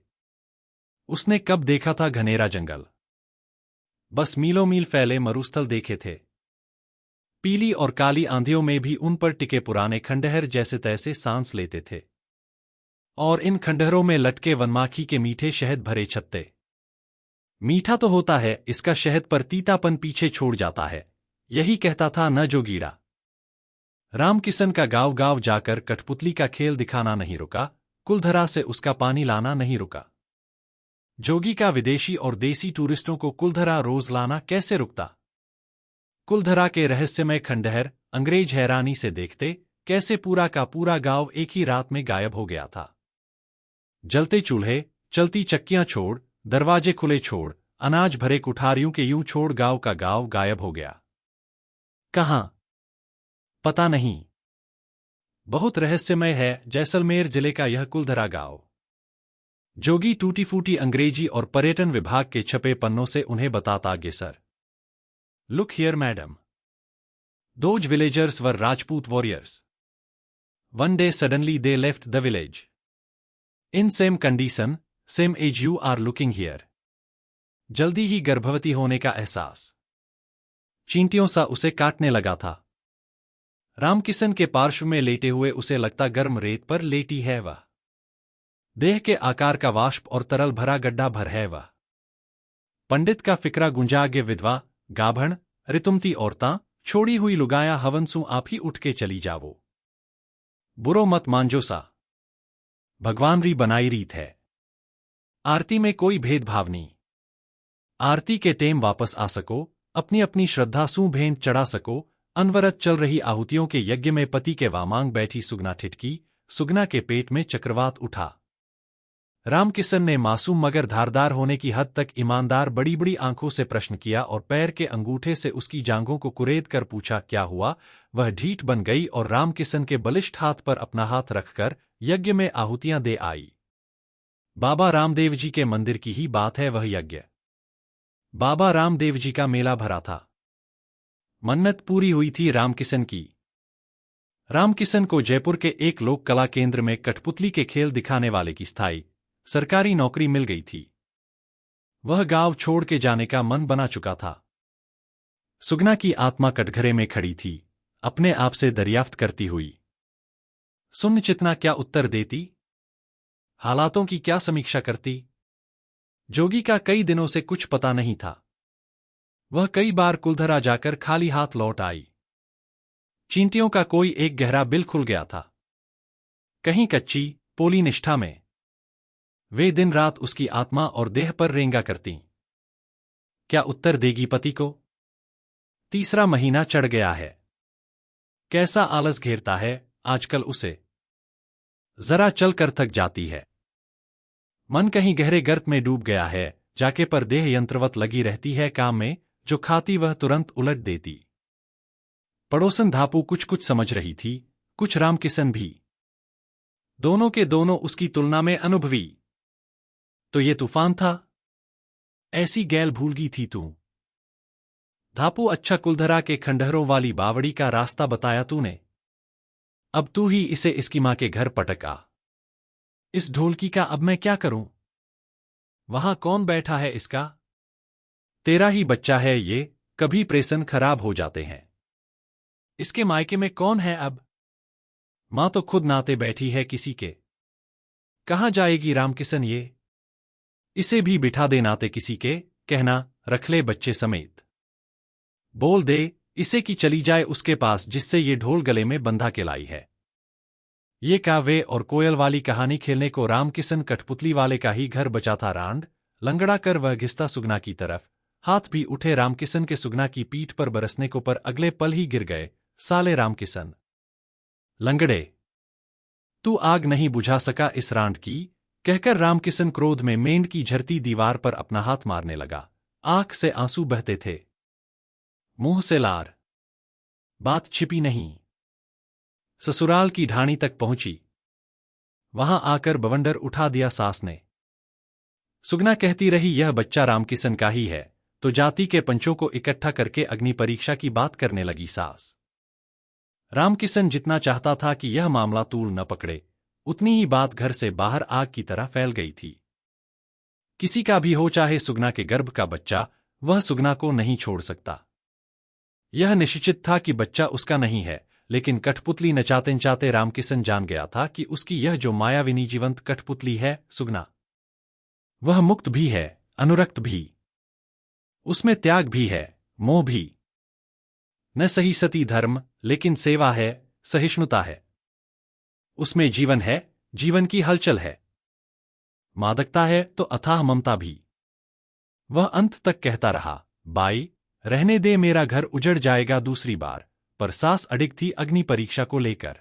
उसने कब देखा था घनेरा जंगल? बस मीलों मील फैले मरुस्थल देखे थे। पीली और काली आंधियों में भी उन पर टिके पुराने खंडहर जैसे तैसे सांस लेते थे। और इन खंडहरों में लटके वनमाखी के मीठे शहद भरे छत्ते। मीठा तो होता है, इसका शहद पर तीतापन पीछे छोड़ जाता है, यही कहता था न जोगीड़ा। रामकिशन का गांव गांव जाकर कठपुतली का खेल दिखाना नहीं रुका, कुलधरा से उसका पानी लाना नहीं रुका। जोगी का विदेशी और देसी टूरिस्टों को कुलधरा रोज लाना कैसे रुकता? कुलधरा के रहस्यमय खंडहर अंग्रेज हैरानी से देखते कैसे पूरा का पूरा गांव एक ही रात में गायब हो गया था। जलते चूल्हे, चलती चक्कियां छोड़, दरवाजे खुले छोड़, अनाज भरे कुठारियों के यूं छोड़ गांव का गांव गायब हो गया। कहां? पता नहीं। बहुत रहस्यमय है जैसलमेर जिले का यह कुलधरा गांव। जोगी टूटी फूटी अंग्रेजी और पर्यटन विभाग के छपे पन्नों से उन्हें बताता गे sir. Look here, madam. Those villagers were Rajput warriors. One day suddenly they left the village. In same condition, same age you are looking here. जल्दी ही गर्भवती होने का एहसास चींटियों सा उसे काटने लगा था। रामकिशन के पार्श्व में लेटे हुए उसे लगता गर्म रेत पर लेटी है वह। देह के आकार का वाष्प और तरल भरा गड्ढा भर है वह। पंडित का फिक्रा गुंजागे विधवा, गाभण, रितुमती औरतां, छोड़ी हुई लुगाया हवनसू आप ही उठ के चली जावो। बुरो मत मांजो सा। भगवान री बनाई रीत है। आरती में कोई भेदभाव नहीं। आरती के टेम वापस आ सको, अपनी अपनी श्रद्धा सू भेंट चढ़ा सको। अनवरत चल रही आहुतियों के यज्ञ में पति के वामांग बैठी सुगना ठिठकी। सुगना के पेट में चक्रवात उठा। रामकिशन ने मासूम मगर धारदार होने की हद तक ईमानदार बड़ी बड़ी आंखों से प्रश्न किया और पैर के अंगूठे से उसकी जांघों को कुरेद कर पूछा, क्या हुआ? वह ढीठ बन गई और रामकिशन के बलिष्ठ हाथ पर अपना हाथ रखकर यज्ञ में आहुतियां दे आई। बाबा रामदेव जी के मंदिर की ही बात है वह यज्ञ। बाबा रामदेव जी का मेला भरा था। मन्नत पूरी हुई थी रामकिशन की। रामकिशन को जयपुर के एक लोक कला केंद्र में कठपुतली के खेल दिखाने वाले की स्थायी सरकारी नौकरी मिल गई थी। वह गांव छोड़ के जाने का मन बना चुका था। सुगना की आत्मा कटघरे में खड़ी थी, अपने आप से दरियाफ्त करती हुई। सुनिश्चितना क्या उत्तर देती? हालातों की क्या समीक्षा करती? जोगी का कई दिनों से कुछ पता नहीं था। वह कई बार कुलधरा जाकर खाली हाथ लौट आई। चींटियों का कोई एक गहरा बिल खुल गया था, कहीं कच्ची पोली निष्ठा में। वे दिन रात उसकी आत्मा और देह पर रेंगा करती। क्या उत्तर देगी पति को? तीसरा महीना चढ़ गया है। कैसा आलस घेरता है आजकल उसे। जरा चलकर थक जाती है। मन कहीं गहरे गर्त में डूब गया है, जाके पर देह यंत्रवत लगी रहती है काम में। जो खाती वह तुरंत उलट देती। पड़ोसन धापू कुछ कुछ समझ रही थी, कुछ रामकिशन भी। दोनों के दोनों उसकी तुलना में अनुभवी। तो ये तूफान था? ऐसी गैल भूलगी थी तू? धापू, अच्छा कुलधरा के खंडहरों वाली बावड़ी का रास्ता बताया तूने। अब तू ही इसे इसकी मां के घर पटक आ। इस ढोलकी का अब मैं क्या करूं? वहां कौन बैठा है इसका? तेरा ही बच्चा है ये, कभी प्रेसन खराब हो जाते हैं। इसके मायके में कौन है अब? मां तो खुद नाते बैठी है किसी के। कहां जाएगी रामकिशन ये? इसे भी बिठा दे नाते किसी के, कहना रख ले बच्चे समेत। बोल दे इसे कि चली जाए उसके पास जिससे ये ढोल गले में बंधा के लाई है। ये काव्य और कोयल वाली कहानी खेलने को रामकिशन कठपुतली वाले का ही घर बचा था। रांड लंगड़ा कर वह घिसता सुगना की तरफ। हाथ भी उठे रामकिशन के, सुगना की पीठ पर बरसने को, पर अगले पल ही गिर गए। साले रामकिशन लंगड़े, तू आग नहीं बुझा सका इस रांड की, कहकर रामकिशन क्रोध में मेंढ की झरती दीवार पर अपना हाथ मारने लगा। आंख से आंसू बहते थे, मुंह से लार। बात छिपी नहीं। ससुराल की ढाणी तक पहुंची। वहां आकर बवंडर उठा दिया सास ने। सुगना कहती रही यह बच्चा रामकिशन का ही है, तो जाति के पंचों को इकट्ठा करके अग्नि परीक्षा की बात करने लगी सास। रामकिशन जितना चाहता था कि यह मामला तूल न पकड़े, उतनी ही बात घर से बाहर आग की तरह फैल गई थी। किसी का भी हो, चाहे सुगना के गर्भ का बच्चा, वह सुगना को नहीं छोड़ सकता। यह निश्चित था कि बच्चा उसका नहीं है, लेकिन कठपुतली नचाते नचाते रामकिशन जान गया था कि उसकी यह जो मायाविनी जीवंत कठपुतली है सुगना, वह मुक्त भी है, अनुरक्त भी। उसमें त्याग भी है, मोह भी। न सही सती धर्म, लेकिन सेवा है, सहिष्णुता है। उसमें जीवन है, जीवन की हलचल है। मादकता है तो अथाह ममता भी। वह अंत तक कहता रहा, बाई रहने दे, मेरा घर उजड़ जाएगा दूसरी बार। पर सास अडिग थी अग्नि परीक्षा को लेकर।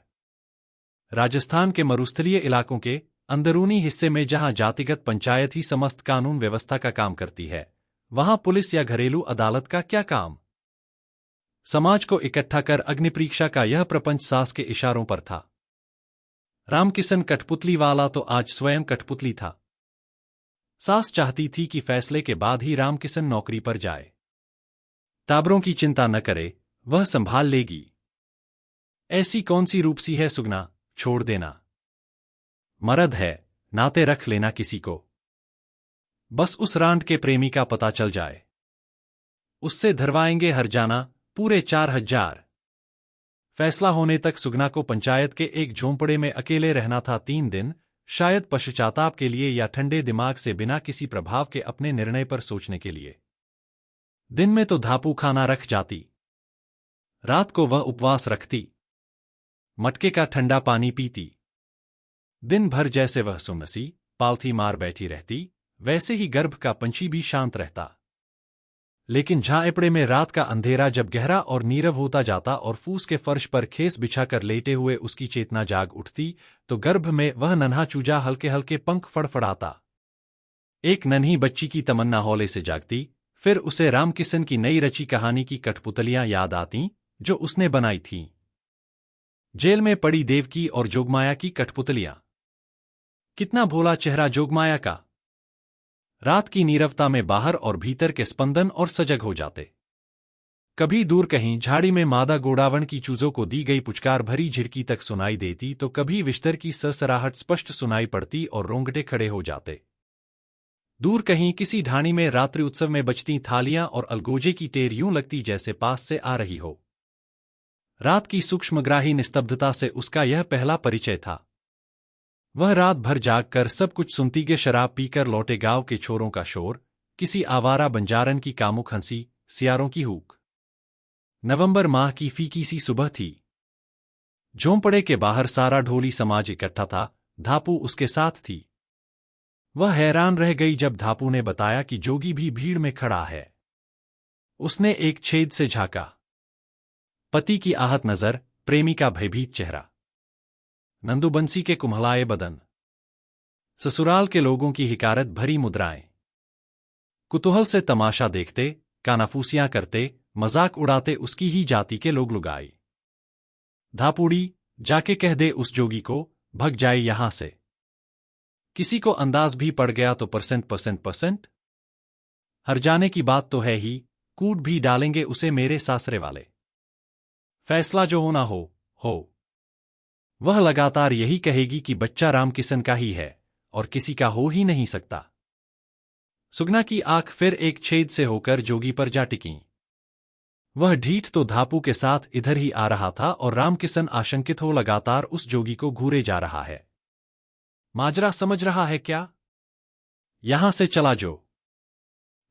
राजस्थान के मरुस्थलीय इलाकों के अंदरूनी हिस्से में जहां जातिगत पंचायत ही समस्त कानून व्यवस्था का काम करती है, वहां पुलिस या घरेलू अदालत का क्या काम? समाज को इकट्ठा कर अग्नि परीक्षा का यह प्रपंच सास के इशारों पर था। रामकिशन कठपुतली वाला तो आज स्वयं कठपुतली था। सास चाहती थी कि फैसले के बाद ही रामकिशन नौकरी पर जाए। टाबरों की चिंता न करे, वह संभाल लेगी। ऐसी कौन सी रूपसी है सुगना, छोड़ देना। मर्द है, नाते रख लेना किसी को। बस उस रांड के प्रेमी का पता चल जाए, उससे धरवाएंगे हरजाना पूरे 4000। फैसला होने तक सुगना को पंचायत के एक झोंपड़े में अकेले रहना था 3 दिन, शायद पश्चाताप के लिए या ठंडे दिमाग से बिना किसी प्रभाव के अपने निर्णय पर सोचने के लिए। दिन में तो धापू खाना रख जाती, रात को वह उपवास रखती, मटके का ठंडा पानी पीती। दिन भर जैसे वह सुनसी पालथी मार बैठी रहती, वैसे ही गर्भ का पंछी भी शांत रहता। लेकिन झाएपड़े में रात का अंधेरा जब गहरा और नीरव होता जाता और फूस के फर्श पर खेस बिछाकर लेटे हुए उसकी चेतना जाग उठती, तो गर्भ में वह नन्हा चूजा हल्के हल्के पंख फड़फड़ाता। एक नन्ही बच्ची की तमन्ना हौले से जागती। फिर उसे रामकिशन की नई रची कहानी की कठपुतलियां याद आतीं, जो उसने बनाई थीं। जेल में पड़ी देवकी और जोगमाया की कठपुतलियां। कितना भोला चेहरा जोगमाया का। रात की नीरवता में बाहर और भीतर के स्पंदन और सजग हो जाते। कभी दूर कहीं झाड़ी में मादा गोडावण की चूजों को दी गई पुचकार भरी झिड़की तक सुनाई देती, तो कभी विस्तर की सरसराहट स्पष्ट सुनाई पड़ती और रोंगटे खड़े हो जाते। दूर कहीं किसी ढाणी में रात्रि उत्सव में बजती थालियां और अलगोजे की टेर यूं लगती जैसे पास से आ रही हो। रात की सूक्ष्मग्राही निस्तब्धता से उसका यह पहला परिचय था। वह रात भर जागकर सब कुछ सुनती के शराब पीकर लौटे गांव के छोरों का शोर, किसी आवारा बंजारन की कामुक हंसी, सियारों की हूक। नवंबर माह की फीकी सी सुबह थी। झोंपड़े के बाहर सारा ढोली समाज इकट्ठा था। धापू उसके साथ थी। वह हैरान रह गई जब धापू ने बताया कि जोगी भी भीड़ में खड़ा है। उसने एक छेद से झांका। पति की आहत नजर, प्रेमी का भयभीत चेहरा, नंदूबंसी के कुम्हलाए बदन, ससुराल के लोगों की हिकारत भरी मुद्राएं। कुतूहल से तमाशा देखते, कानाफूसियां करते, मजाक उड़ाते उसकी ही जाति के लोग लुगाई। धापूड़ी, जाके कह दे उस जोगी को भग जाए यहां से। किसी को अंदाज भी पड़ गया तो %%। हर जाने की बात तो है ही, कूट भी डालेंगे उसे मेरे सासरे वाले। फैसला जो होना हो। वह लगातार यही कहेगी कि बच्चा रामकिशन का ही है और किसी का हो ही नहीं सकता। सुगना की आंख फिर एक छेद से होकर जोगी पर जा टिकी। वह ढीठ तो धापू के साथ इधर ही आ रहा था और रामकिशन आशंकित हो लगातार उस जोगी को घूरे जा रहा है। माजरा समझ रहा है क्या? यहां से चला जो।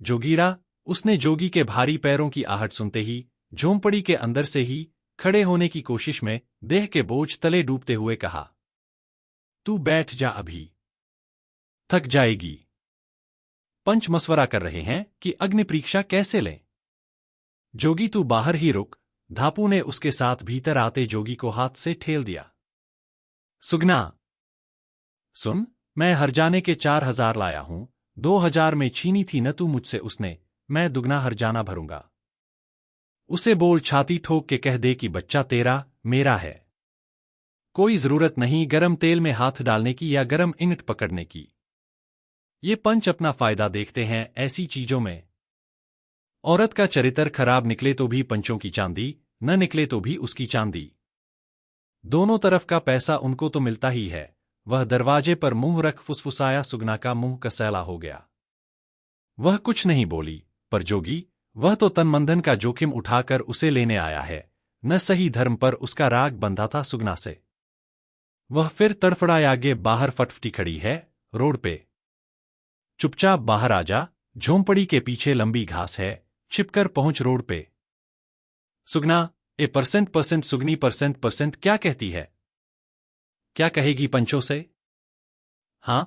जोगीड़ा, उसने जोगी के भारी पैरों की आहट सुनते ही झोंपड़ी के अंदर से ही खड़े होने की कोशिश में देह के बोझ तले डूबते हुए कहा। तू बैठ जा, अभी थक जाएगी। पंच मशवरा कर रहे हैं कि अग्नि परीक्षा कैसे लें। जोगी तू बाहर ही रुक। धापू ने उसके साथ भीतर आते जोगी को हाथ से ठेल दिया। सुगना सुन, मैं हरजाने के 4000 लाया हूं। 2000 में छीनी थी न तू मुझसे उसने, मैं दुगना हरजाना भरूंगा। उसे बोल छाती ठोक के कह दे कि बच्चा तेरा मेरा है। कोई जरूरत नहीं गरम तेल में हाथ डालने की या गरम ईंट पकड़ने की। ये पंच अपना फायदा देखते हैं ऐसी चीजों में। औरत का चरित्र खराब निकले तो भी पंचों की चांदी, न निकले तो भी उसकी चांदी। दोनों तरफ का पैसा उनको तो मिलता ही है। वह दरवाजे पर मुंह रख फुसफुसाया। सुगना का मुंह कसैला हो गया। वह कुछ नहीं बोली, पर जोगी, वह तो तनमंधन का जोखिम उठाकर उसे लेने आया है। न सही धर्म पर उसका राग बंधा था सुगना से। वह फिर तड़फड़ाए आगे बाहर फटफटी खड़ी है, रोड पे। चुपचाप बाहर आ जा। झोंपड़ी के पीछे लंबी घास है, छिपकर पहुंच रोड पे। सुगना, %% सुगनी %% क्या कहती है? क्या कहेगी पंचों से? हां,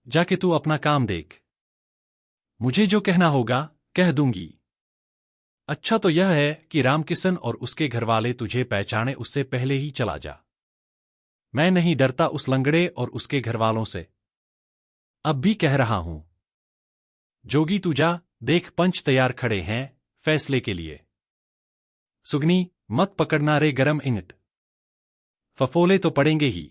जाके तू अपना काम देख। मुझे जो कहना होगा कह दूंगी। अच्छा तो यह है कि रामकिशन और उसके घरवाले तुझे पहचाने उससे पहले ही चला जा। मैं नहीं डरता उस लंगड़े और उसके घरवालों से। अब भी कह रहा हूं। जोगी तू जा, देख पंच तैयार खड़े हैं फैसले के लिए। सुगनी, मत पकड़ना रे गरम ईंट। फफोले तो पड़ेंगे ही।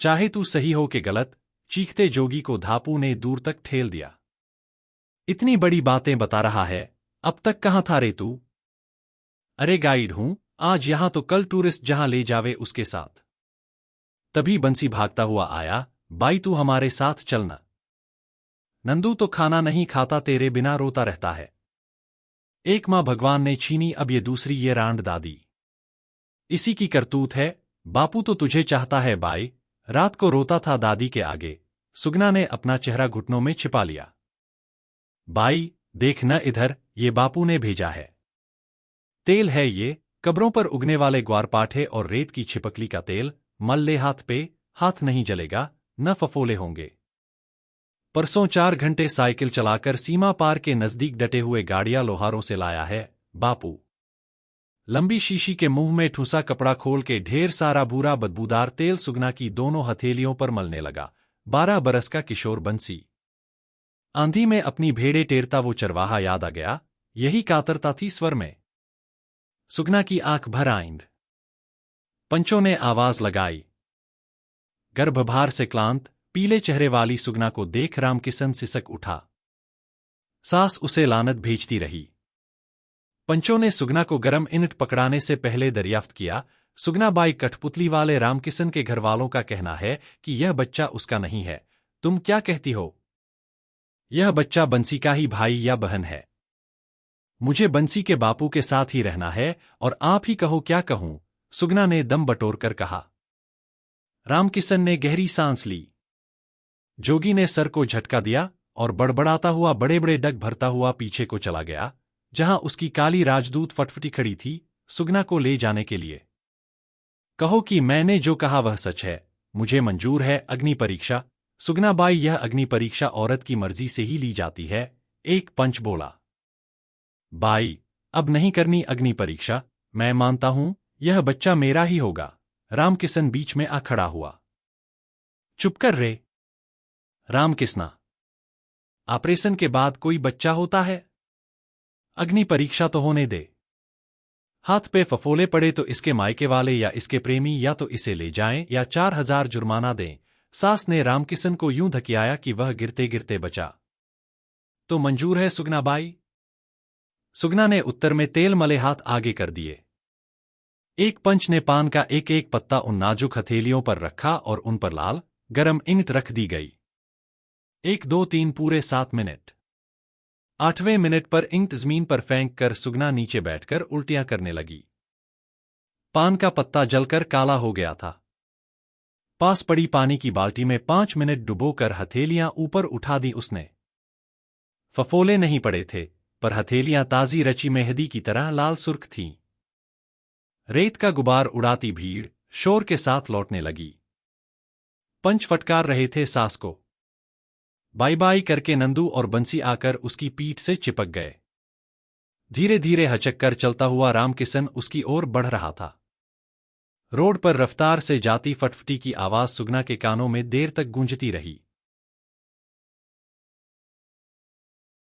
चाहे तू सही हो के गलत। चीखते जोगी को धापू ने दूर तक ठेल दिया। इतनी बड़ी बातें बता रहा है, अब तक कहां था रे तू? अरे गाइड हूं, आज यहां तो कल टूरिस्ट जहां ले जावे उसके साथ। तभी बंसी भागता हुआ आया। बाई तू हमारे साथ चलना। नंदू तो खाना नहीं खाता, तेरे बिना रोता रहता है। एक मां भगवान ने छीनी, अब ये दूसरी ये रांड दादी। इसी की करतूत है। बापू तो तुझे चाहता है बाई। रात को रोता था दादी के आगे। सुगना ने अपना चेहरा घुटनों में छिपा लिया। बाई, देख न इधर, ये बापू ने भेजा है। तेल है ये, कब्रों पर उगने वाले ग्वारपाठे और रेत की छिपकली का तेल। मल ले हाथ पे, हाथ नहीं जलेगा, न फफोले होंगे। परसों 4 घंटे साइकिल चलाकर सीमा पार के नजदीक डटे हुए गाड़ियां लोहारों से लाया है बापू। लंबी शीशी के मुंह में ठूसा कपड़ा खोल के ढेर सारा बुरा बदबूदार तेल सुगना की दोनों हथेलियों पर मलने लगा। 12 बरस का किशोर बंसी। आंधी में अपनी भेड़े टेरता वो चरवाहा याद आ गया, यही कातरता थी स्वर में। सुगना की आंख भर आईंद। पंचों ने आवाज लगाई। गर्भभार से क्लांत पीले चेहरे वाली सुगना को देख रामकिशन सिसक उठा। सास उसे लानत भेजती रही। पंचों ने सुगना को गरम ईंट पकड़ाने से पहले दरियाफ्त किया। सुगना बाई कठपुतली वाले रामकिशन के घरवालों का कहना है कि यह बच्चा उसका नहीं है। तुम क्या कहती हो? यह बच्चा बंसी का ही भाई या बहन है। मुझे बंसी के बापू के साथ ही रहना है और आप ही कहो क्या कहूं, सुगना ने दम बटोरकर कहा। रामकिशन ने गहरी सांस ली। जोगी ने सर को झटका दिया और बड़बड़ाता हुआ बड़े बड़े डग भरता हुआ पीछे को चला गया, जहां उसकी काली राजदूत फटफटी खड़ी थी सुगना को ले जाने के लिए। कहो कि मैंने जो कहा वह सच है, मुझे मंजूर है अग्नि परीक्षा। सुगना बाई, यह अग्नि परीक्षा औरत की मर्जी से ही ली जाती है, एक पंच बोला। बाई, अब नहीं करनी अग्नि परीक्षा, मैं मानता हूं यह बच्चा मेरा ही होगा। रामकिशन बीच में आ खड़ा हुआ। चुप कर रे रामकिशना, ऑपरेशन के बाद कोई बच्चा होता है? अग्नि परीक्षा तो होने दे। हाथ पे फफोले पड़े तो इसके मायके वाले या इसके प्रेमी या तो इसे ले जाएं या 4000 जुर्माना दें। सास ने रामकिशन को यूं धकियाया कि वह गिरते गिरते बचा। तो मंजूर है सुगना बाई? सुगना ने उत्तर में तेल मले हाथ आगे कर दिए। एक पंच ने पान का एक एक पत्ता उन नाजुक हथेलियों पर रखा और उन पर लाल गरम ईंट रख दी गई। 1 2 3 पूरे 7 मिनट। 8वें मिनट पर ईंट जमीन पर फेंक कर सुगना नीचे बैठकर उल्टियां करने लगी। पान का पत्ता जलकर काला हो गया था। पास पड़ी पानी की बाल्टी में 5 मिनट डुबोकर हथेलियां ऊपर उठा दी उसने। फफोले नहीं पड़े थे, पर हथेलियां ताजी रची मेहंदी की तरह लाल सुर्ख थीं। रेत का गुबार उड़ाती भीड़ शोर के साथ लौटने लगी। पंच फटकार रहे थे सास को। बाई बाई करके नंदू और बंसी आकर उसकी पीठ से चिपक गए। धीरे धीरे हचक कर चलता हुआ रामकिशन उसकी ओर बढ़ रहा था। रोड पर रफ्तार से जाती फटफटी की आवाज सुगना के कानों में देर तक गूंजती रही।